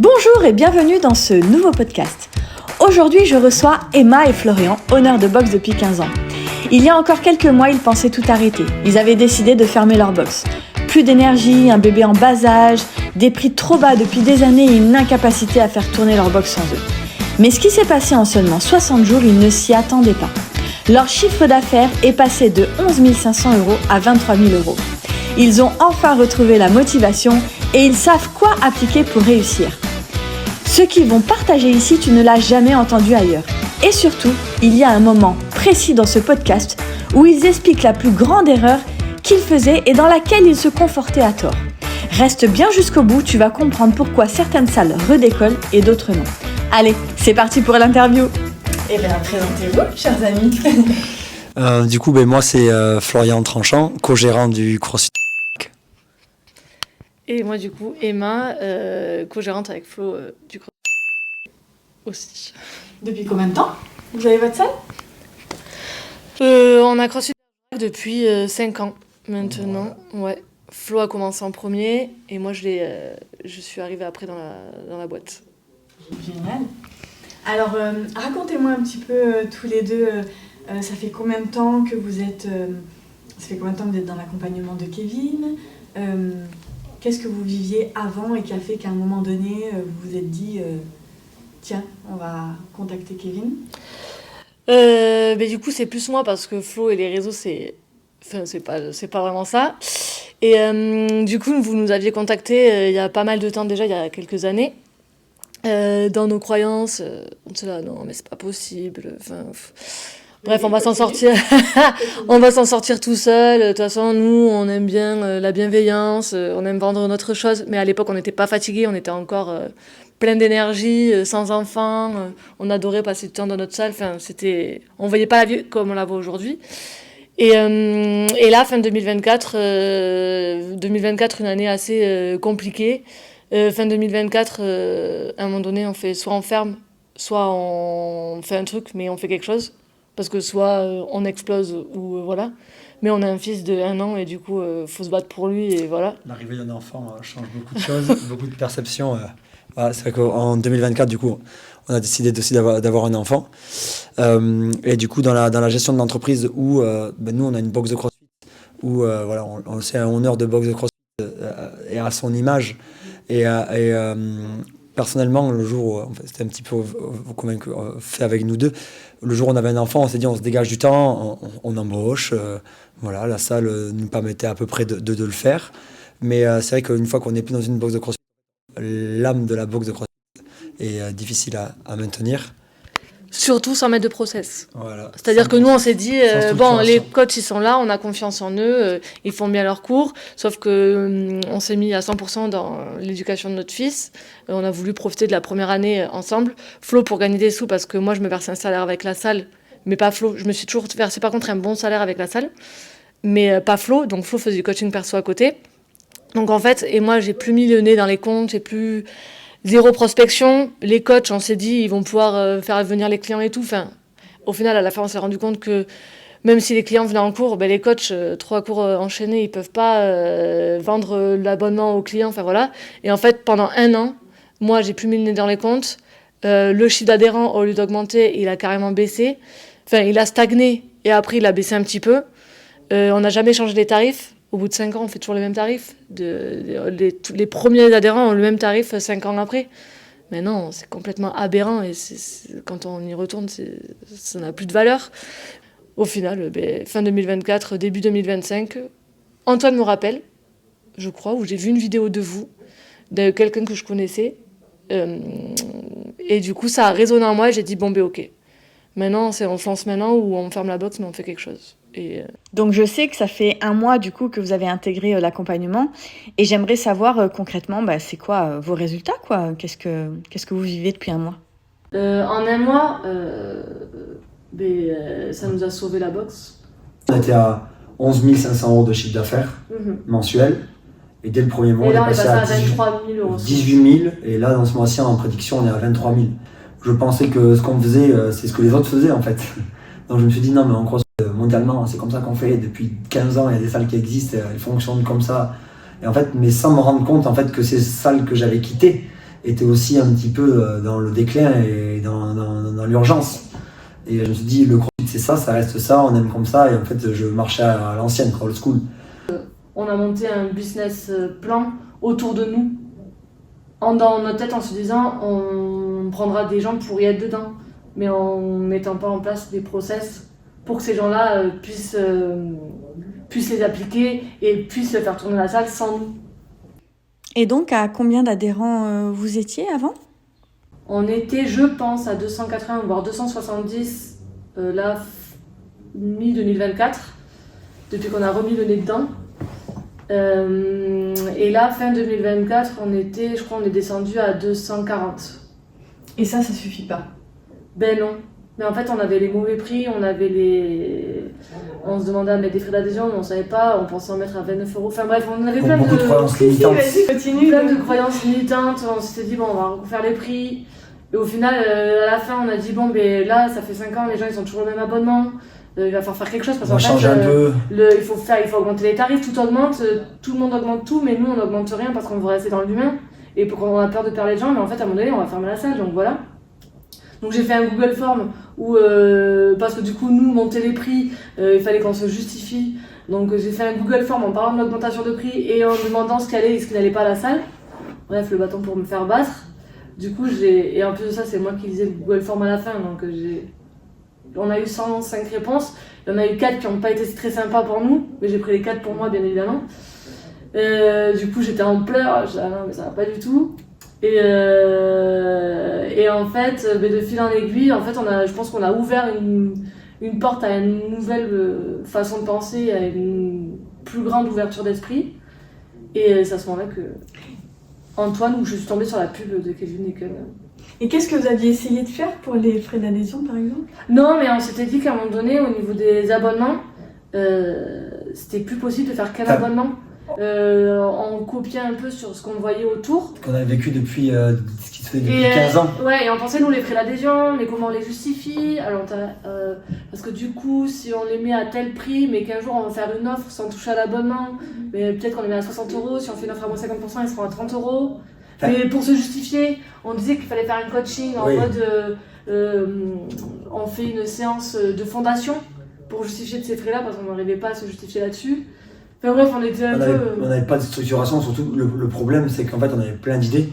Bonjour et bienvenue dans ce nouveau podcast. Aujourd'hui, je reçois Emma et Florian, honneurs de boxe depuis 15 ans. Il y a encore quelques mois, ils pensaient tout arrêter. Ils avaient décidé de fermer leur boxe. Plus d'énergie, un bébé en bas âge, des prix trop bas depuis des années et une incapacité à faire tourner leur boxe sans eux. Mais ce qui s'est passé en seulement 60 jours, ils ne s'y attendaient pas. Leur chiffre d'affaires est passé de 11 500 € à 23 000 €. Ils ont enfin retrouvé la motivation et ils savent quoi appliquer pour réussir. Ce qu'ils vont partager ici, tu ne l'as jamais entendu ailleurs. Et surtout, il y a un moment précis dans ce podcast où ils expliquent la plus grande erreur qu'ils faisaient et dans laquelle ils se confortaient à tort. Reste bien jusqu'au bout, tu vas comprendre pourquoi certaines salles redécollent et d'autres non. Allez, c'est parti pour l'interview. Eh bien, présentez-vous, chers amis. Moi, c'est Florian Tranchant, co-gérant du CrossFit. Et moi, du coup, Emma, co-gérante avec Flo du CrossFit aussi. Depuis combien de temps vous avez votre salle ? On a CrossFit depuis 5 ans maintenant. Ouais. Flo a commencé en premier et moi, je suis arrivée après dans la boîte. Génial. Alors, racontez-moi un petit peu tous les deux, ça fait combien de temps que vous êtes dans l'accompagnement de Kevin ? Qu'est-ce que vous viviez avant et qui a fait qu'à un moment donné, vous vous êtes dit tiens, on va contacter Kevin ? Du coup, c'est plus moi parce que Flo et les réseaux, c'est pas vraiment ça. Et du coup, vous nous aviez contacté il y a pas mal de temps déjà, il y a quelques années. Dans nos croyances, on se dit là, non, mais c'est pas possible. Bref, on va s'en sortir. On va s'en sortir tout seul. De toute façon, nous, on aime bien la bienveillance, on aime vendre notre chose. Mais à l'époque, on n'était pas fatigués, on était encore plein d'énergie, sans enfants. On adorait passer du temps dans notre salle. On voyait pas la vie comme on la voit aujourd'hui. Et là, fin 2024, une année assez compliquée. Fin 2024, à un moment donné, soit on ferme, soit on fait un truc, mais on fait quelque chose. Parce que soit on explose ou voilà. Mais on a un fils de 1 an et du coup, faut se battre pour lui et voilà. L'arrivée d'un enfant change beaucoup de choses, beaucoup de perceptions. C'est vrai qu'en 2024, du coup, on a décidé aussi d'avoir un enfant. Et du coup, dans la gestion de l'entreprise où nous, on a une box de CrossFit, où c'est un honneur de box de CrossFit et à son image. Et personnellement, le jour où c'était un petit peu fait avec nous deux, le jour où on avait un enfant, on s'est dit on se dégage du temps, on embauche. La salle nous permettait à peu près de le faire. Mais c'est vrai qu'une fois qu'on n'est plus dans une box de CrossFit, l'âme de la box de CrossFit est difficile à maintenir. Surtout sans mettre de process. Voilà. C'est-à-dire que nous, on s'est dit, les coachs, ils sont là, on a confiance en eux, ils font bien leurs cours, sauf que on s'est mis à 100% dans l'éducation de notre fils. On a voulu profiter de la première année ensemble. Flo, pour gagner des sous, parce que moi, je me versais un salaire avec la salle, mais pas Flo. Je me suis toujours versé, par contre, un bon salaire avec la salle, mais pas Flo. Donc, Flo faisait du coaching perso à côté. Donc, en fait, et moi, j'ai plus mis le nez dans les comptes, j'ai plus... Zéro prospection, les coachs, on s'est dit, ils vont pouvoir faire venir les clients et tout. Au final, à la fin, on s'est rendu compte que même si les clients venaient en cours, les coachs, 3 cours enchaînés, ils peuvent pas vendre l'abonnement aux clients. Et en fait, pendant 1 an, moi, j'ai plus mis le nez dans les comptes. Le chiffre d'adhérents, au lieu d'augmenter, il a carrément baissé. Il a stagné et après, il a baissé un petit peu. On n'a jamais changé les tarifs. Au bout de 5 ans, on fait toujours les mêmes tarifs. Les premiers adhérents ont le même tarif 5 ans après. Mais non, c'est complètement aberrant. Et quand on y retourne, ça n'a plus de valeur. Au final, fin 2024, début 2025, Antoine me rappelle, je crois, où j'ai vu une vidéo de vous, de quelqu'un que je connaissais. Et du coup, ça a résonné en moi et j'ai dit, ok. Maintenant, on se lance maintenant ou on ferme la box, mais on fait quelque chose. Donc je sais que ça fait 1 mois du coup que vous avez intégré l'accompagnement et j'aimerais savoir concrètement c'est quoi vos résultats quoi. Qu'est-ce que vous vivez depuis 1 mois ? En 1 mois, ça nous a sauvé la box. On était à 11 500 € de chiffre d'affaires mensuel et dès le premier mois on est passé à 23 000 €. 18 000 et là dans ce mois-ci en prédiction on est à 23 000. Je pensais que ce qu'on faisait c'est ce que les autres faisaient en fait. Donc je me suis dit non mais on croit mondialement, c'est comme ça qu'on fait depuis 15 ans, il y a des salles qui existent, elles fonctionnent comme ça. Et en fait, mais sans me rendre compte en fait que ces salles que j'avais quittées, était aussi un petit peu dans le déclin et dans l'urgence. Et je me suis dit, le CrossFit c'est ça reste ça, on aime comme ça, et en fait je marchais à l'ancienne, old school. On a monté un business plan autour de nous, dans notre tête en se disant on prendra des gens pour y être dedans, mais en mettant pas en place des process pour que ces gens-là puissent les appliquer et puissent faire tourner la salle sans nous. Et donc, à combien d'adhérents vous étiez avant ? On était, je pense, à 280 voire 270 là, mi-2024, depuis qu'on a remis le nez dedans. Et là, fin 2024, on est descendu à 240. Et ça suffit pas? Ben non. Mais en fait, on avait les mauvais prix, on se demandait à mettre des frais d'adhésion, mais on savait pas, on pensait en mettre à 29 €. Enfin bref, on avait plein de croyances limitantes. Plein de croyances limitantes. On s'était dit, bon, on va refaire les prix. Et au final, à la fin, on a dit, bon, ben là, ça fait 5 ans, les gens, ils ont toujours le même abonnement. Il va falloir faire quelque chose parce qu'en fait, il faut augmenter les tarifs, tout augmente, tout le monde augmente tout, mais nous, on n'augmente rien parce qu'on veut rester dans l'humain. Et on a peur de perdre les gens, mais en fait, à un moment donné, on va fermer la salle, donc voilà. Donc j'ai fait un Google Form où, parce que du coup, nous, monter les prix, il fallait qu'on se justifie. Donc j'ai fait un Google Form en parlant de l'augmentation de prix et en demandant ce qui allait et ce qui n'allait pas à la salle. Bref, le bâton pour me faire battre. Du coup, et en plus de ça, c'est moi qui lisais le Google Form à la fin. Donc on a eu 105 réponses. Il y en a eu 4 qui n'ont pas été très sympas pour nous, mais j'ai pris les 4 pour moi, bien évidemment. Du coup, j'étais en pleurs. Je disais, ah non, mais ça va pas du tout. Et en fait, de fil en aiguille, en fait, je pense qu'on a ouvert une porte à une nouvelle façon de penser, à une plus grande ouverture d'esprit. Et c'est à ce moment-là que Antoine, où je suis tombée sur la pub de Kevin Nickel. Et qu'est-ce que vous aviez essayé de faire pour les frais d'adhésion, par exemple ? Non, mais on s'était dit qu'à un moment donné, au niveau des abonnements, c'était plus possible de faire qu'un abonnement. On copiait un peu sur ce qu'on voyait autour. Qu'on avait vécu depuis ce qui se fait depuis 15 ans. Ouais, et on pensait, nous, les frais d'adhésion, mais comment on les justifie. Alors, parce que du coup, si on les met à tel prix, mais qu'un jour on va faire une offre sans toucher à l'abonnement, mais peut-être qu'on les met à 60 €, si on fait une offre à moins 50%, ils seront à 30 €. Mais pour se justifier, on disait qu'il fallait faire un coaching en mode on fait une séance de fondation pour justifier de ces frais-là parce qu'on n'arrivait pas à se justifier là-dessus. Enfin bref, on était on n'avait pas de structuration, surtout le problème c'est qu'en fait on avait plein d'idées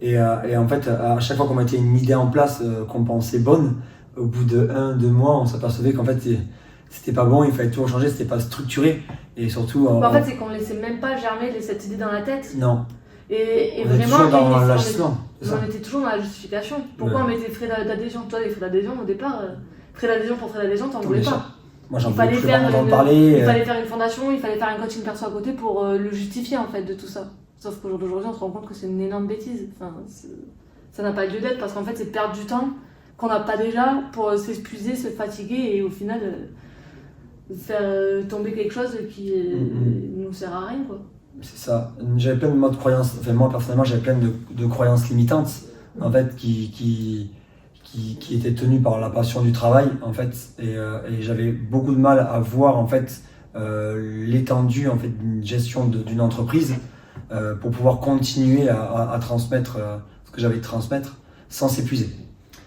et en fait à chaque fois qu'on mettait une idée en place qu'on pensait bonne, au bout de 1-2 mois on s'apercevait qu'en fait c'était pas bon, il fallait tout changer, c'était pas structuré et surtout... En fait c'est qu'on laissait même pas germer cette idée dans la tête. Non. Et on vraiment, toujours dans l'agissement. On était toujours dans la justification. Pourquoi on mettait frais d'adhésion ? Toi, les frais d'adhésion, au départ, frais d'adhésion pour frais d'adhésion, t'en voulais pas. Moi, j'en voulais plus vraiment d'en parler. Il fallait faire une fondation, il fallait faire un coaching perso à côté pour le justifier, en fait, de tout ça. Sauf qu'au jour d'aujourd'hui, on se rend compte que c'est une énorme bêtise. Enfin, ça n'a pas lieu d'être parce qu'en fait, c'est perdre du temps qu'on n'a pas déjà pour s'épuiser, se fatiguer et au final, faire tomber quelque chose qui nous sert à rien, quoi. C'est ça. J'avais plein de modes de croyances. Enfin, moi, personnellement, j'avais plein de croyances limitantes, en fait, qui étaient tenues par la passion du travail, en fait. Et j'avais beaucoup de mal à voir, en fait, l'étendue, en fait, d'une gestion d'une entreprise pour pouvoir continuer à transmettre ce que j'avais de transmettre sans s'épuiser.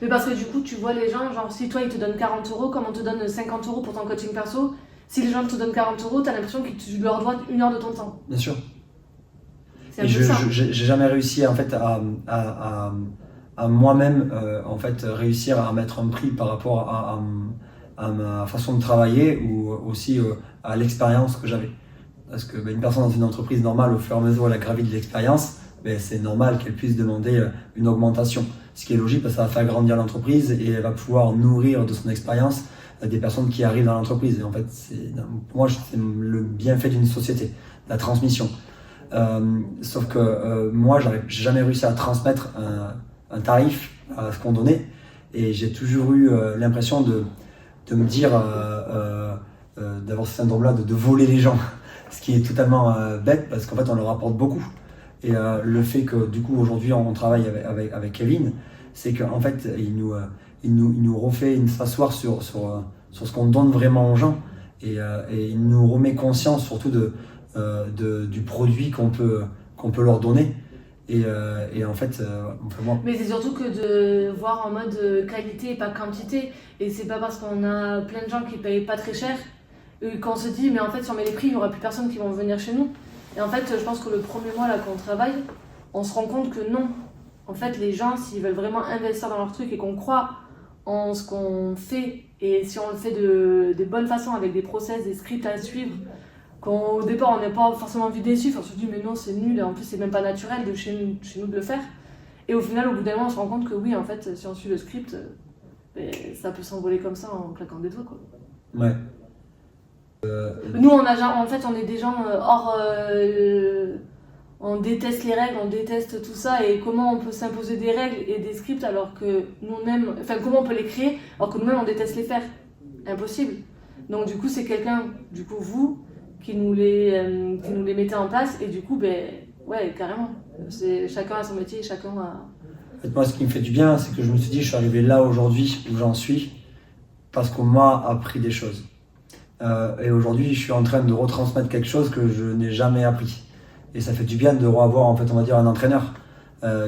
Mais parce que du coup, tu vois les gens, genre, si toi, ils te donnent 40 €, comme on te donne 50 € pour ton coaching perso, si les gens te donnent 40 €, t'as l'impression que tu leur dois 1 heure de ton temps. Bien sûr. C'est un peu ça. J'ai jamais réussi en fait à moi-même en fait réussir à mettre un prix par rapport à ma façon de travailler ou aussi à l'expérience que j'avais. Parce que une personne dans une entreprise normale, au fur et à mesure où elle a gravi de l'expérience, c'est normal qu'elle puisse demander une augmentation. Ce qui est logique parce que ça va faire grandir l'entreprise et elle va pouvoir nourrir de son expérience des personnes qui arrivent dans l'entreprise. Et en fait, pour moi, c'est le bienfait d'une société, la transmission. Sauf que moi, j'ai jamais réussi à transmettre un tarif à ce qu'on donnait. Et j'ai toujours eu l'impression de me dire, d'avoir ce syndrome-là, de voler les gens. Ce qui est totalement bête parce qu'en fait, on leur apporte beaucoup. Et le fait que du coup, aujourd'hui, on travaille avec Kevin, c'est qu'en fait, il nous refait s'asseoir sur ce qu'on donne vraiment aux gens et il nous remet conscience surtout du produit qu'on peut leur donner Et en fait, moi... Mais c'est surtout que de voir en mode qualité et pas quantité. Et c'est pas parce qu'on a plein de gens qui payent pas très cher qu'on se dit, mais en fait, si on met les prix, il n'y aura plus personne qui vont venir chez nous. Et en fait, je pense que le premier mois là qu'on travaille, on se rend compte que non. En fait, les gens, s'ils veulent vraiment investir dans leur truc et qu'on croit en ce qu'on fait, et si on le fait de bonnes façons, avec des process, des scripts à suivre, qu'au départ, on n'est pas forcément envie de les suivre, on se dit, mais non, c'est nul, et en plus, c'est même pas naturel de chez nous de le faire. Et au final, au bout d'un moment, on se rend compte que oui, en fait, si on suit le script, ça peut s'envoler comme ça en claquant des doigts, quoi. Ouais. Nous, on est des gens hors... on déteste les règles, on déteste tout ça, et comment on peut s'imposer des règles et des scripts alors que nous-mêmes... Enfin, comment on peut les créer alors que nous-mêmes, on déteste les faire? Impossible. Donc du coup, c'est quelqu'un, vous, qui nous les mettez en place, et du coup, ouais, carrément. Chacun a son métier, chacun a... En fait, moi, ce qui me fait du bien, c'est que je me suis dit, je suis arrivé là aujourd'hui où j'en suis, parce qu'on m'a appris des choses. Et aujourd'hui, je suis en train de retransmettre quelque chose que je n'ai jamais appris. Et ça fait du bien de revoir, en fait, on va dire, un entraîneur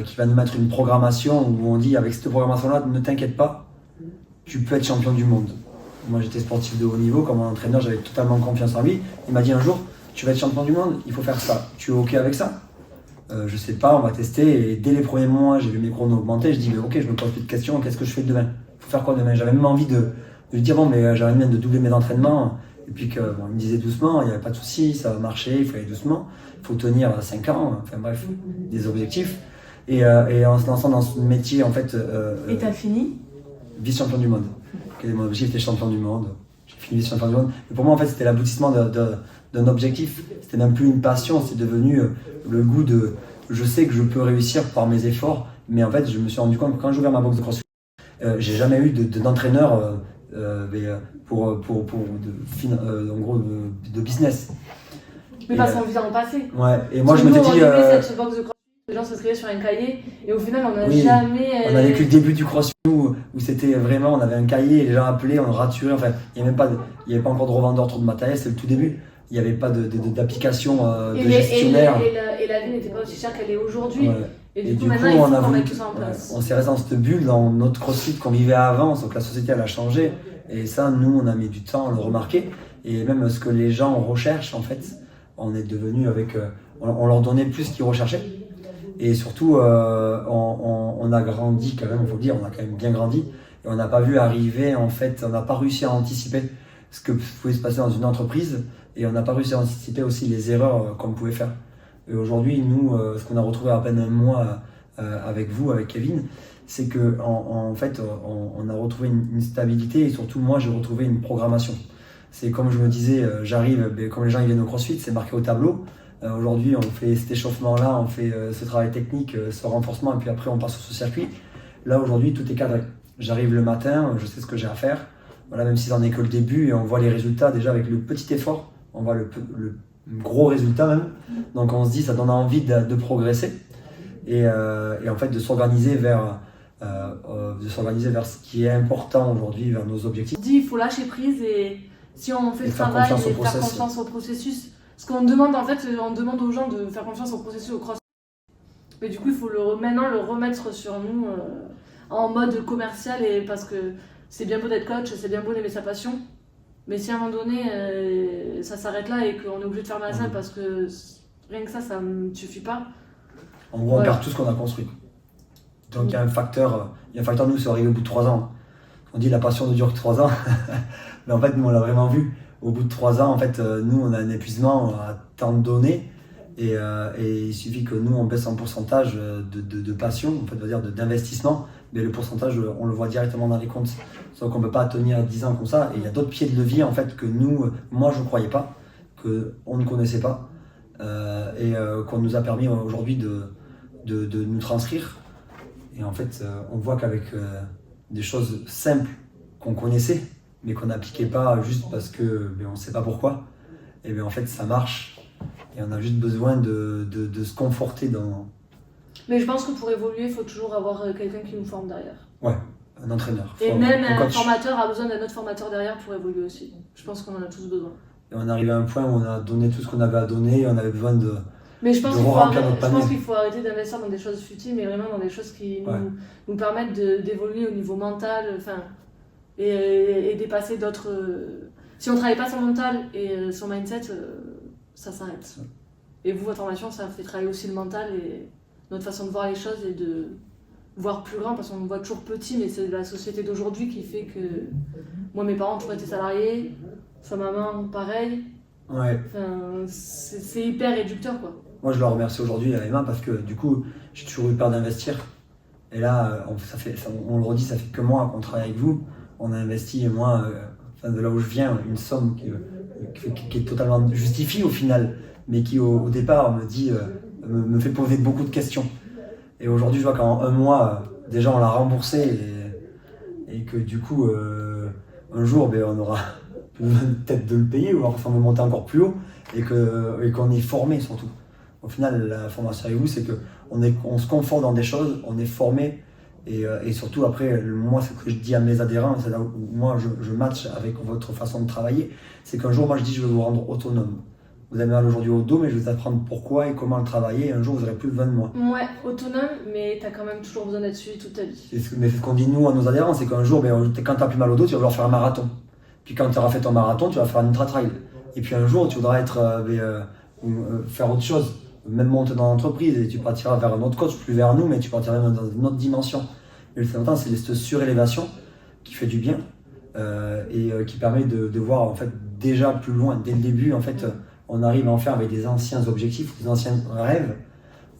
qui va nous mettre une programmation où on dit, avec cette programmation-là, ne t'inquiète pas, tu peux être champion du monde. Moi, j'étais sportif de haut niveau, comme mon entraîneur, j'avais totalement confiance en lui. Il m'a dit un jour, tu vas être champion du monde, il faut faire ça. Tu es OK avec ça? Je sais pas, on va tester. Et dès les premiers mois, j'ai vu mes chronos augmenter. Je dis, mais OK, je me pose plus de questions, qu'est-ce que je fais demain? Il faut faire quoi demain? J'avais même envie de lui dire, bon, mais j'avais bien de doubler mes entraînements. Et puis il me disait doucement, il n'y avait pas de souci, ça va marcher, il faut aller doucement. Il faut tenir 5 ans, enfin bref, des objectifs. Et en se lançant dans ce métier, en fait... Et t'as fini? Vice-champion du monde. Mon objectif était champion du monde. J'ai fini vice-champion du monde. Et pour moi, en fait, c'était l'aboutissement d'un objectif. C'était même plus une passion, c'est devenu le goût de... Je sais que je peux réussir par mes efforts, mais en fait, je me suis rendu compte que quand j'ai ouvert ma box de CrossFit, j'ai jamais eu d'entraîneur en gros, de business. Mais parce qu'on vient en passer. Ouais, et moi je m'étais dit... cette box de CrossFit, les gens s'inscrivaient sur un cahier, et au final, on n'a jamais... On a vécu le début du CrossFit où c'était vraiment, on avait un cahier, et les gens appelaient, on raturait, enfin, il n'y avait pas encore de revendeur, trop de matériel, c'était le tout début. Il n'y avait pas d'application de gestionnaire. Et la vie n'était pas aussi chère qu'elle est aujourd'hui. Ouais. Et du coup, maintenant, il faut qu'on mette tout ça en place. On s'est resté dans cette bulle, dans notre CrossFit qu'on vivait avant, sauf que la société elle a changé. Et ça, nous, on a mis du temps à le remarquer. Et même ce que les gens recherchent, en fait, on est devenu avec... on leur donnait plus ce qu'ils recherchaient. Et surtout, on a grandi quand même, il faut le dire, on a quand même bien grandi. Et on n'a pas vu arriver, en fait, on n'a pas réussi à anticiper ce que pouvait se passer dans une entreprise. Et on n'a pas réussi à anticiper aussi les erreurs qu'on pouvait faire. Et aujourd'hui, nous, ce qu'on a retrouvé à peine un mois avec vous, avec Kevin, c'est que en fait, on a retrouvé une stabilité, et surtout moi, j'ai retrouvé une programmation. C'est comme je me disais, j'arrive, comme les gens ils viennent au CrossFit, c'est marqué au tableau. Aujourd'hui, on fait cet échauffement-là, on fait ce travail technique, ce renforcement, et puis après, on passe sur ce circuit. Là, aujourd'hui, tout est cadré. J'arrive le matin, je sais ce que j'ai à faire. Voilà, même si c'en est que le début, et on voit les résultats déjà avec le petit effort, on voit le gros résultat même. Donc on se dit, ça donne envie de progresser et en fait de s'organiser vers ce qui est important aujourd'hui, vers nos objectifs. Il faut lâcher prise, et si on fait le travail et faire confiance au processus. Ce qu'on demande, en fait, on demande aux gens de faire confiance au processus, au cross. Mais du coup, il faut maintenant le remettre sur nous en mode commercial, et parce que c'est bien beau d'être coach, c'est bien beau d'aimer sa passion. Mais si à un moment donné, ça s'arrête là et qu'on est obligé de fermer la salle parce que rien que ça ne suffit pas. En gros, on perd tout ce qu'on a construit. Donc il y a un facteur, nous, c'est arrivé au bout de 3 ans. On dit la passion ne dure que 3 ans. Mais en fait, nous, on l'a vraiment vu. Au bout de 3 ans, en fait, nous, on a un épuisement à tant de données. Et il suffit que nous, on baisse en pourcentage de passion, en fait, on va dire d'investissement. Mais le pourcentage, on le voit directement dans les comptes. Sauf qu'on ne peut pas tenir 10 ans comme ça. Et il y a d'autres pieds de levier, en fait, que moi, je ne croyais pas, qu'on ne connaissait pas, et qu'on nous a permis aujourd'hui de nous transcrire. Et en fait, on voit qu'avec des choses simples qu'on connaissait, mais qu'on n'appliquait pas juste parce que on ne sait pas pourquoi, et bien en fait, ça marche. Et on a juste besoin de se conforter dans... Mais je pense que pour évoluer, il faut toujours avoir quelqu'un qui nous forme derrière. Ouais, un entraîneur. Et même un formateur a besoin d'un autre formateur derrière pour évoluer aussi. Je pense qu'on en a tous besoin. Et on arrive à un point où on a donné tout ce qu'on avait à donner, et on avait besoin Mais je pense de qu'il faut arrêter d'investir dans des choses futiles, mais vraiment dans des choses qui nous permettent d'évoluer au niveau mental, et dépasser d'autres... Si on ne travaille pas son mental et son mindset, ça s'arrête. Et vous, votre formation, ça fait travailler aussi le mental et notre façon de voir les choses et de voir plus grand, parce qu'on voit toujours petit, mais c'est la société d'aujourd'hui qui fait que... Moi, mes parents ont toujours été salariés, sa maman, pareil. Ouais. C'est hyper réducteur, quoi. Moi, je le remercie aujourd'hui à Emma parce que du coup, j'ai toujours eu peur d'investir. Et là, on le redit, ça fait que moi qu'on travaille avec vous. On a investi, moi, de là où je viens, une somme qui est totalement justifiée au final, mais qui au départ me fait poser beaucoup de questions. Et aujourd'hui, je vois qu'en un mois, déjà, on l'a remboursé et que du coup, un jour, on aura peut-être de le payer ou alors de monter encore plus haut et qu'on est formé surtout. Au final, la formation avec vous, c'est qu'on se conforte dans des choses, on est formé et surtout après, moi, ce que je dis à mes adhérents, c'est là où moi je match avec votre façon de travailler, c'est qu'un jour, moi je dis je vais vous rendre autonome. Vous avez mal aujourd'hui au dos, mais je vais vous apprendre pourquoi et comment le travailler. Et un jour, vous aurez plus besoin de moi. Ouais, autonome, mais tu as quand même toujours besoin d'être suivi toute ta vie. Mais c'est ce qu'on dit nous à nos adhérents, c'est qu'un jour, quand tu as plus mal au dos, tu vas vouloir faire un marathon. Puis quand tu auras fait ton marathon, tu vas faire un ultra-trail. Et puis un jour, tu voudras faire autre chose, même monter dans l'entreprise, et tu partiras vers un autre coach, plus vers nous, mais tu partiras même dans une autre dimension. Et le plus important, c'est cette surélévation qui fait du bien et qui permet de voir en fait déjà plus loin. Dès le début, en fait, on arrive à en faire avec des anciens objectifs, des anciens rêves,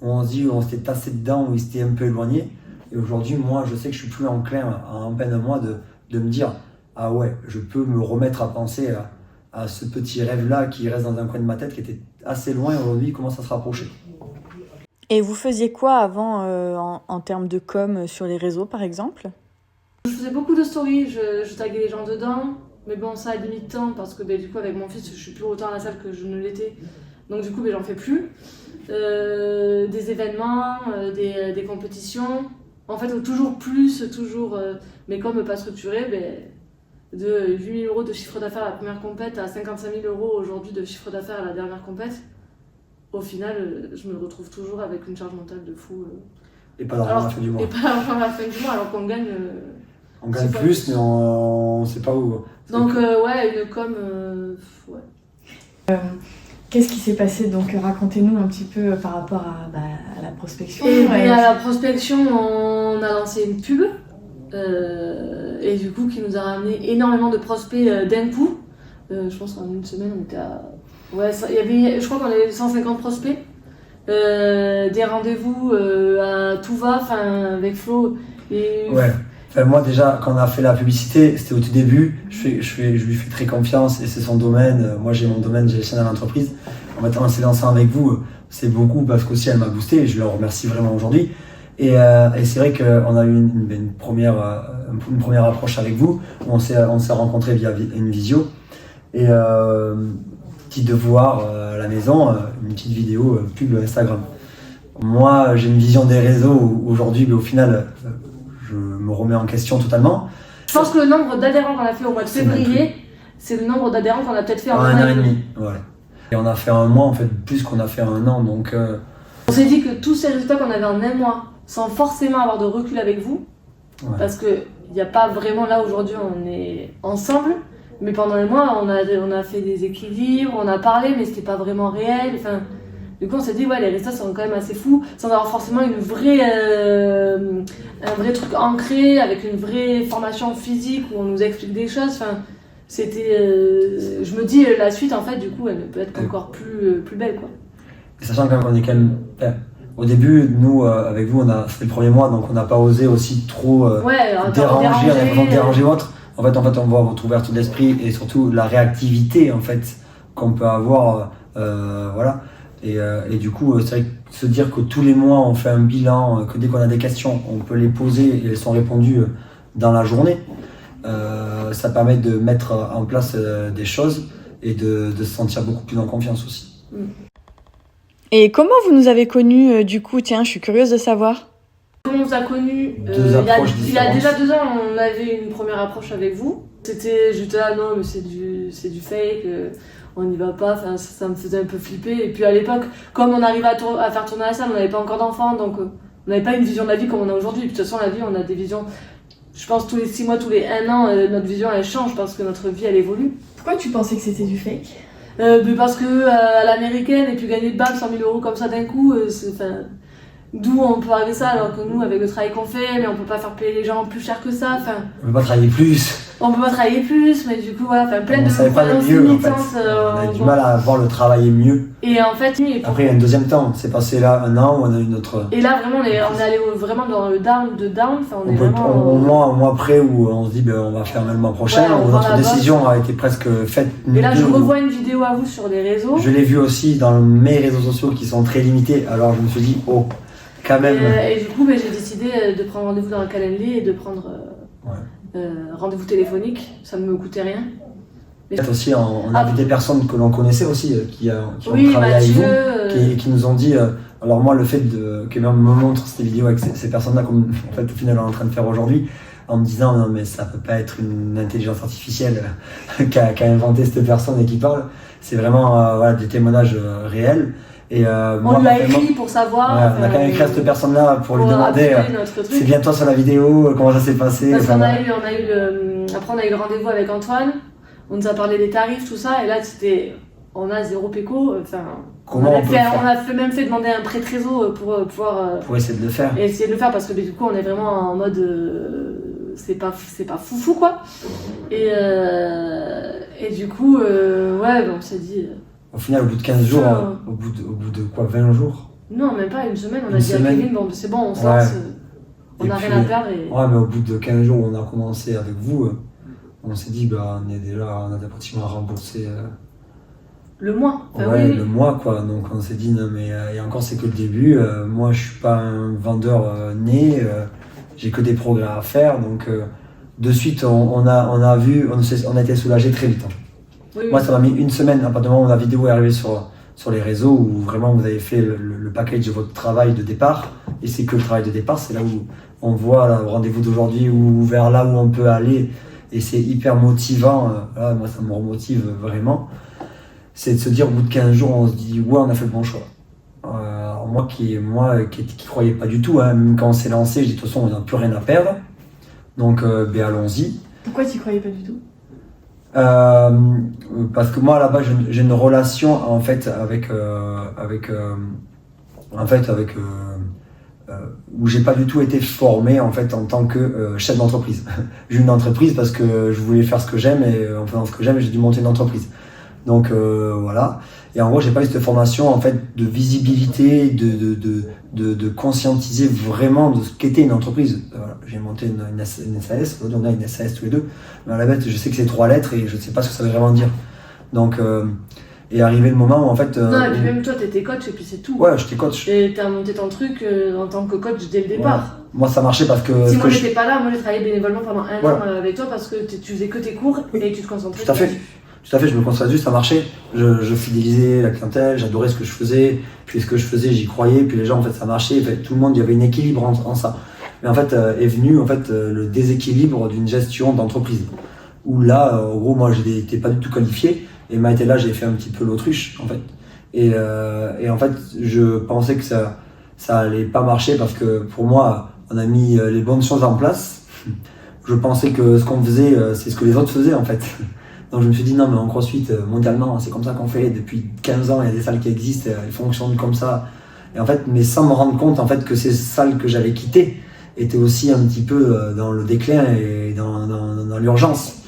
où on se dit on s'était tassé dedans, où il s'était un peu éloigné. Et aujourd'hui, moi, je sais que je suis plus enclin à peine un mois de me dire ah ouais, je peux me remettre à penser à ce petit rêve-là qui reste dans un coin de ma tête, qui était assez loin, aujourd'hui, il commence à se rapprocher. Et vous faisiez quoi avant en termes de com sur les réseaux, par exemple ? Je faisais beaucoup de stories, je taguais les gens dedans, mais bon, ça a limite temps, parce que du coup, avec mon fils, je suis plus autant à la salle que je ne l'étais. Donc du coup, j'en fais plus. Des événements, des compétitions. En fait, toujours plus, mais comme pas structuré, de 8 000 € de chiffre d'affaires à la première compète à 55 000 € aujourd'hui de chiffre d'affaires à la dernière compète. Au final, je me retrouve toujours avec une charge mentale de fou. Et pas d'argent à la fin du mois. Et pas d'argent à la fin du mois, alors qu'on gagne... on gagne plus, mais on ne sait pas où. Donc, une com... ouais. Qu'est-ce qui s'est passé ? Donc, racontez-nous un petit peu par rapport à la prospection. À la prospection, on a lancé une pub. Et du coup, qui nous a ramené énormément de prospects d'un coup. Je pense qu'en une semaine, on était à... je crois qu'on avait 150 prospects. Des rendez-vous à tout va, avec Flo. Et... Ouais. Moi déjà, quand on a fait la publicité, c'était au tout début. Je lui fais très confiance et c'est son domaine. Moi j'ai mon domaine, j'ai les chaînes à l'entreprise. En fait, on s'est lancé avec vous, c'est beaucoup parce qu'aussi elle m'a boosté et je le remercie vraiment aujourd'hui. Et c'est vrai qu'on a eu une première approche avec vous, où on s'est rencontrés via une visio. Et petit devoir à la maison, une petite vidéo pub Instagram. Moi, j'ai une vision des réseaux où aujourd'hui, au final, je me remets en question totalement. Je pense que le nombre d'adhérents qu'on a fait au mois de février, c'est le nombre d'adhérents qu'on a peut-être fait en un an et demi. Ouais. Et on a fait un mois, en fait, plus qu'on a fait un an. Donc, on s'est dit que tous ces résultats qu'on avait en un mois, sans forcément avoir de recul avec vous, parce qu'il n'y a pas vraiment là aujourd'hui, on est ensemble, mais pendant les mois, on a fait des équilibres, on a parlé, mais c'était pas vraiment réel. Du coup, on s'est dit, les résultats sont quand même assez fous, sans avoir forcément un vrai truc ancré, avec une vraie formation physique où on nous explique des choses. Je me dis, la suite, en fait, du coup, elle peut être encore plus belle, quoi. Et sachant qu'on est quand même... Au début, nous, avec vous, c'était le premier mois, donc on n'a pas osé aussi trop déranger autre. En fait, on voit votre ouverture d'esprit et surtout la réactivité en fait qu'on peut avoir, voilà. Et du coup, c'est vrai que se dire que tous les mois on fait un bilan, que dès qu'on a des questions, on peut les poser et elles sont répondues dans la journée, ça permet de mettre en place des choses et de se sentir beaucoup plus en confiance aussi. Et comment vous nous avez connus du coup ? Tiens, je suis curieuse de savoir. Comment on vous a connus il y a déjà 2 ans, on avait une première approche avec vous. C'était juste non, mais c'est du fake. on n'y va pas, enfin, ça me faisait un peu flipper. Et puis à l'époque, comme on arrivait à faire tourner la salle, on n'avait pas encore d'enfants, donc on n'avait pas une vision de la vie comme on a aujourd'hui. De toute façon, la vie, on a des visions, je pense tous les 6 mois, tous les 1 an, notre vision elle change parce que notre vie elle évolue. Pourquoi tu pensais que c'était du fake? Parce que à l'américaine, et puis gagner de bam 100 000 € comme ça d'un coup, d'où on peut arriver ça alors que nous, avec le travail qu'on fait, mais on peut pas faire payer les gens plus cher que ça. On peut pas travailler plus. On peut pas travailler plus, mais du coup, voilà, plein de croyances limitantes. On a du mal à voir le travailler mieux. Et en fait, après, il y a un deuxième temps. C'est passé là 1 an où on a une autre. Et là, vraiment, on est allé vraiment dans le down. Enfin, on est vraiment. Au mois après où on se dit, on va faire même le mois prochain, où notre décision a été presque faite. Et là, je revois une vidéo à vous sur les réseaux. Je l'ai vu aussi dans mes réseaux sociaux qui sont très limités. Alors, je me suis dit, oh. Quand même. Et du coup, j'ai décidé de prendre rendez-vous dans un calendrier et de prendre rendez-vous téléphonique. Ça ne me coûtait rien. Peut-être aussi, on a vu des personnes que l'on connaissait aussi, qui ont travaillé Mathieu, avec vous, qui nous ont dit. Alors moi, le fait que même me montre ces vidéos avec ces personnes-là, comme en fait au final on est en train de faire aujourd'hui, en me disant non mais ça peut pas être une intelligence artificielle qui a inventé cette personne et qui parle. C'est vraiment des témoignages réels. Et on lui a écrit pour savoir. On a quand même écrit à cette personne-là pour lui demander c'est bien toi sur la vidéo, comment ça s'est passé. Parce qu'on a eu après on a eu le rendez-vous avec Antoine, on nous a parlé des tarifs, tout ça, et là on a 0 péco. On a même fait demander un prêt trésor pour pouvoir. Pour essayer de le faire. Et essayer de le faire parce que du coup on est vraiment en mode. C'est pas foufou quoi. Et du coup, on s'est dit. Au final, au bout de 15 jours, au bout de quoi, 20 jours? Non, même pas une semaine, on a dit à Kevin, c'est bon, on se lance, on n'a rien à perdre. Ouais, mais au bout de 15 jours, on a commencé avec vous, on s'est dit, on a déjà pratiquement remboursé. Le mois. Le mois, quoi. Donc on s'est dit, non, mais et encore, c'est que le début. Moi, je suis pas un vendeur né, j'ai que des progrès à faire, donc de suite, on a été soulagés très vite. Moi, ça m'a mis 1 semaine à partir du moment où la vidéo est arrivée sur les réseaux, où vraiment vous avez fait le package de votre travail de départ. Et c'est que le travail de départ, c'est là où on voit le rendez-vous d'aujourd'hui, ou vers là où on peut aller. Et c'est hyper motivant. Moi, ça me remotive vraiment. C'est de se dire, au bout de 15 jours, on se dit, ouais, on a fait le bon choix. Moi qui croyais pas du tout, même quand on s'est lancé, je dis, de toute façon, on n'a plus rien à perdre. Donc, allons-y. Pourquoi tu croyais pas du tout? Parce que moi là-bas j'ai une relation en fait où j'ai pas du tout été formé en fait en tant que chef d'entreprise. J'ai eu une entreprise parce que je voulais faire ce que j'aime, et en faisant ce que j'aime j'ai dû monter une entreprise. Donc voilà. Et en gros, j'ai pas eu cette formation en fait de visibilité, de conscientiser vraiment de ce qu'était une entreprise. Voilà. J'ai monté une SAS, on a une SAS tous les deux. Mais à la bête, je sais que c'est 3 lettres et je ne sais pas ce que ça veut vraiment dire. Donc, et arrivé le moment où en fait. Non, et puis même toi, t'étais coach et puis c'est tout. Ouais, j'étais coach. Et t'as monté ton truc en tant que coach dès le départ. Ouais. Moi, ça marchait parce que. Si moi j'étais pas là, moi j'ai travaillé bénévolement pendant 1 an avec toi parce que tu faisais que tes cours et tu te concentrais. Tout à fait. Tout à fait, je me concentrais dessus, ça marchait. Je fidélisais la clientèle, j'adorais ce que je faisais. Puis ce que je faisais, j'y croyais. Puis les gens, en fait, ça marchait. En fait, tout le monde, il y avait un équilibre en ça. Mais en fait, est venu en fait le déséquilibre d'une gestion d'entreprise. Où là, en gros, moi, je n'étais pas du tout qualifié. Et m'a été là, j'ai fait un petit peu l'autruche, en fait. Et en fait, je pensais que ça allait pas marcher parce que pour moi, on a mis les bonnes choses en place. Je pensais que ce qu'on faisait, c'est ce que les autres faisaient, en fait. Donc je me suis dit non mais en CrossFit mondialement c'est comme ça qu'on fait depuis 15 ans, il y a des salles qui existent, elles fonctionnent comme ça. Et en fait, mais sans me rendre compte en fait que ces salles que j'avais quittées étaient aussi un petit peu dans le déclin et dans l'urgence.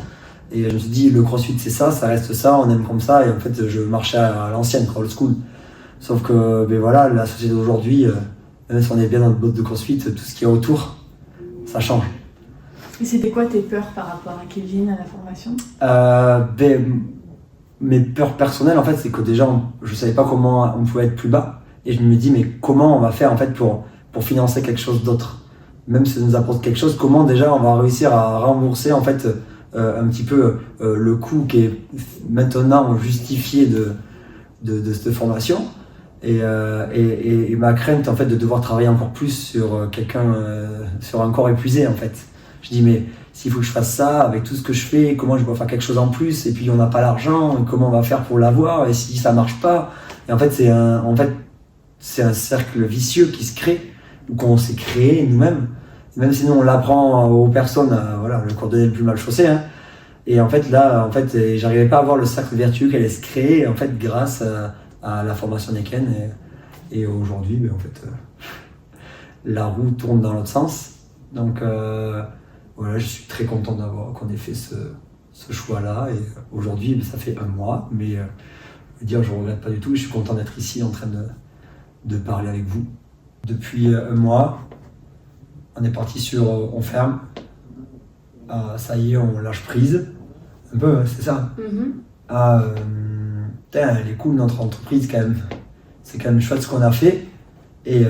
Et je me suis dit le CrossFit c'est ça reste ça, on aime comme ça, et en fait je marchais à l'ancienne, old school. Sauf que voilà, la société d'aujourd'hui, même si on est bien dans le boîte de CrossFit, tout ce qu'il y a autour, ça change. Et c'était quoi tes peurs par rapport à Kevin, à la formation? Mes peurs personnelles, en fait, c'est que déjà, je ne savais pas comment on pouvait être plus bas. Et je me dis, mais comment on va faire en fait, pour financer quelque chose d'autre? Même si ça nous apporte quelque chose, comment déjà on va réussir à rembourser en fait, un petit peu le coût qui est maintenant justifié de cette formation? Et ma crainte en fait, de devoir travailler encore plus sur sur un corps épuisé en fait. Je dis mais s'il faut que je fasse ça, avec tout ce que je fais, comment je dois faire quelque chose en plus, et puis on n'a pas l'argent, et comment on va faire pour l'avoir, et si ça marche pas. Et en fait, c'est un cercle vicieux qui se crée, ou qu'on s'est créé nous-mêmes. Même si nous, on l'apprend aux personnes, voilà, le cordonnier le plus mal chaussé, hein. Et en fait, là, j'arrivais pas à voir le cercle vertueux qui allait se créer, en fait, grâce à la formation d'Eken. Et aujourd'hui, ben, en fait, la roue tourne dans l'autre sens. Donc, voilà, je suis très content qu'on ait fait ce choix-là. Et aujourd'hui, ben, ça fait 1 mois, mais je veux dire, je ne regrette pas du tout. Je suis content d'être ici en train de parler avec vous. Depuis 1 mois, on est parti sur on ferme. Ça y est, on lâche prise. Un peu, c'est ça. Elle est cool notre entreprise quand même. C'est quand même chouette ce qu'on a fait. Et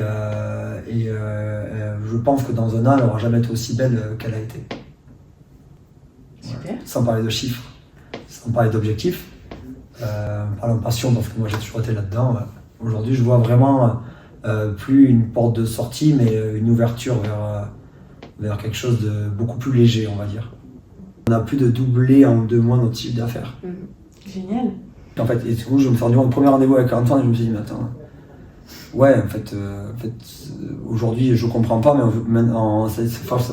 je pense que dans 1 an, elle n'aura jamais été aussi belle qu'elle a été. Super. Voilà. Sans parler de chiffres, sans parler d'objectifs. Parlant de passion, parce que moi j'ai toujours été là-dedans. Aujourd'hui, je vois vraiment plus une porte de sortie, mais une ouverture vers quelque chose de beaucoup plus léger, on va dire. On a plus de doubler en 2 mois notre chiffre d'affaires. Génial. En fait, et du coup, je me suis rendu au premier rendez-vous avec Antoine et je me suis dit, mais attends, ouais, en fait aujourd'hui, je comprends pas, mais maintenant, ça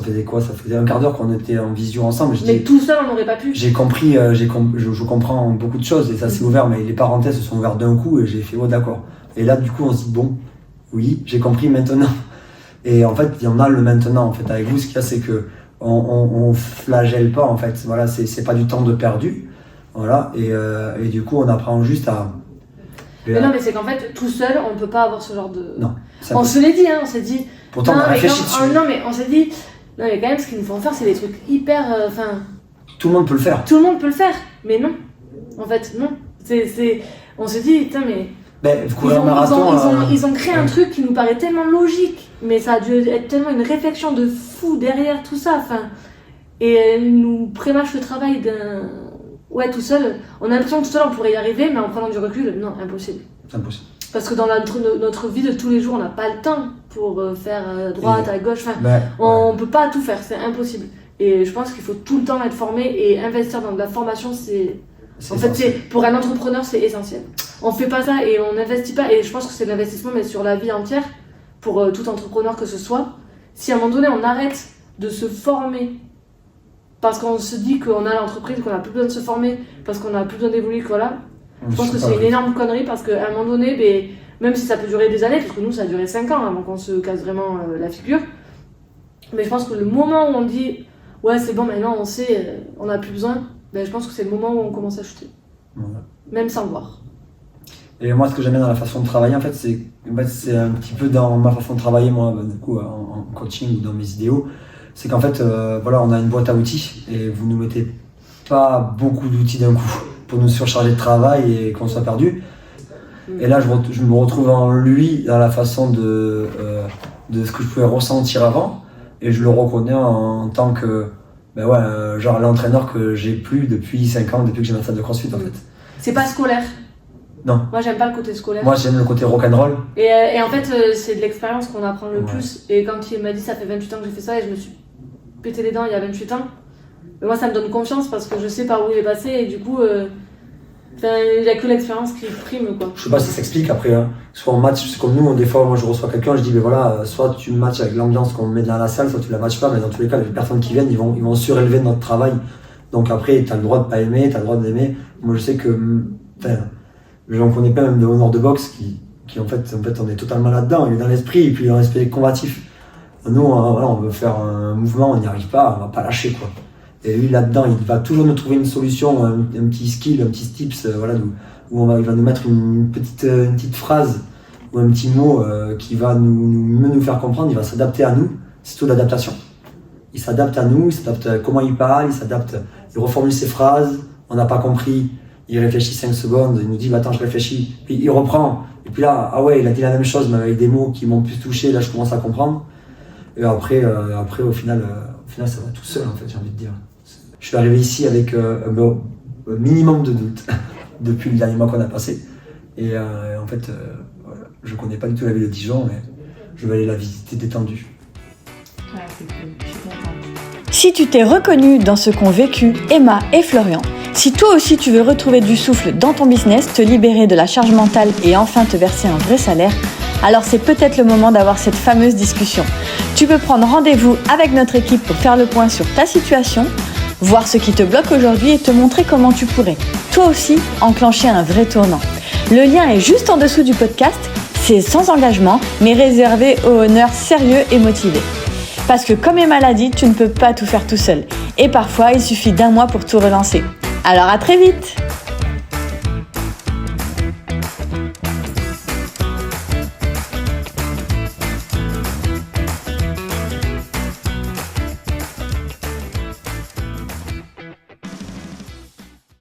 faisait quoi? Ça faisait 1/4 d'heure qu'on était en visio ensemble. Mais tout seul, on n'aurait pas pu. J'ai compris, je comprends beaucoup de choses et ça s'est ouvert, mais les parenthèses se sont ouvertes d'un coup et j'ai fait, oh d'accord. Et là, du coup, on se dit, bon, oui, j'ai compris maintenant. Et en fait, il y en a le maintenant. En fait, avec vous, ce qu'il y a, c'est que on flagelle pas. En fait, voilà, c'est pas du temps de perdu. Voilà, et du coup, on apprend juste à. Mais non, mais c'est qu'en fait, tout seul, on peut pas avoir ce genre de. Non. On se l'est dit, hein, on s'est dit. Pourtant, on a réfléchi dessus. Non, mais on s'est dit. Non, mais quand même, ce qu'il nous faut faire, c'est des trucs hyper. Tout le monde peut le faire. Tout le monde peut le faire, mais non. En fait, non. On se dit, putain, mais. Ils ont créé un truc qui nous paraît tellement logique, mais ça a dû être tellement une réflexion de fou derrière tout ça. Et elle nous prémâche le travail d'un. Ouais, tout seul. On a l'impression que tout seul on pourrait y arriver, mais en prenant du recul, non, impossible. C'est impossible. Parce que dans notre vie de tous les jours, on n'a pas le temps pour faire à droite, à gauche. On peut pas tout faire, c'est impossible. Et je pense qu'il faut tout le temps être formé et investir dans de la formation, pour un entrepreneur, c'est essentiel. On fait pas ça et on n'investit pas. Et je pense que c'est de l'investissement, mais sur la vie entière, pour tout entrepreneur que ce soit. Si à un moment donné, on arrête de se former parce qu'on se dit qu'on a l'entreprise, qu'on n'a plus besoin de se former, parce qu'on n'a plus besoin d'évoluer, voilà. Je pense que c'est une énorme connerie parce qu'à un moment donné, même si ça peut durer des années, parce que nous, ça a duré 5 ans avant qu'on se casse vraiment la figure. Mais je pense que le moment où on dit ouais, c'est bon, maintenant on sait, on n'a plus besoin, je pense que c'est le moment où on commence à chuter. Voilà. Même sans le voir. Et moi, ce que j'aime bien dans la façon de travailler, en fait, c'est un petit peu dans ma façon de travailler, moi, du coup, en coaching ou dans mes idéaux. C'est qu'en fait, voilà, on a une boîte à outils et vous nous mettez pas beaucoup d'outils d'un coup pour nous surcharger de travail et qu'on soit perdu. Et là, je me retrouve en lui dans la façon de ce que je pouvais ressentir avant et je le reconnais en tant que genre l'entraîneur que j'ai plus depuis 5 ans, depuis que j'ai ma salle de CrossFit en fait. C'est pas scolaire. Non. Moi, j'aime pas le côté scolaire. Moi, j'aime le côté rock'n'roll. Et en fait, c'est de l'expérience qu'on apprend le plus. Et quand il m'a dit ça fait 28 ans que j'ai fait ça et je me suis pété les dents il y a 28 ans, mais moi, ça me donne confiance parce que je sais par où il est passé et du coup, il n'y a que l'expérience qui prime, quoi. Je sais pas si ça s'explique après. Hein. Soit en match, c'est comme nous, des fois, moi je reçois quelqu'un, je dis, soit tu matches avec l'ambiance qu'on met dans la salle, soit tu la matches pas, mais dans tous les cas, les personnes qui viennent, ils vont surélever notre travail. Donc après, tu as le droit de pas aimer, tu as le droit d'aimer. Moi, je sais que. J'en connais pas même de honneur de boxe qui en fait, on est totalement là-dedans, il est dans l'esprit, et puis dans l'esprit combatif. Nous, on veut faire un mouvement, on n'y arrive pas, on va pas lâcher, quoi. Et lui, là-dedans, il va toujours nous trouver une solution, un petit skill, un petit tips, voilà, où il va nous mettre une petite phrase ou un petit mot qui va nous faire comprendre, il va s'adapter à nous, c'est tout l'adaptation. Il s'adapte à nous, il s'adapte à comment il parle, il reformule ses phrases, on n'a pas compris. Il réfléchit 5 secondes, il nous dit attends, je réfléchis, puis il reprend, et puis là, ah ouais, il a dit la même chose, mais avec des mots qui m'ont plus touché, là je commence à comprendre. Et après au final, ça va tout seul, en fait, j'ai envie de dire. Je suis arrivé ici avec un minimum de doute depuis le dernier mois qu'on a passé. Et en fait, je connais pas du tout la ville de Dijon, mais je vais aller la visiter détendue. c'est cool, je suis contente. Si tu t'es reconnu dans ce qu'ont vécu Emma et Florian, si toi aussi tu veux retrouver du souffle dans ton business, te libérer de la charge mentale et enfin te verser un vrai salaire, alors c'est peut-être le moment d'avoir cette fameuse discussion. Tu peux prendre rendez-vous avec notre équipe pour faire le point sur ta situation, voir ce qui te bloque aujourd'hui et te montrer comment tu pourrais, toi aussi, enclencher un vrai tournant. Le lien est juste en dessous du podcast, c'est sans engagement, mais réservé aux honneurs sérieux et motivés. Parce que comme Emma l'a dit, tu ne peux pas tout faire tout seul. Et parfois, il suffit d'un mois pour tout relancer. Alors à très vite!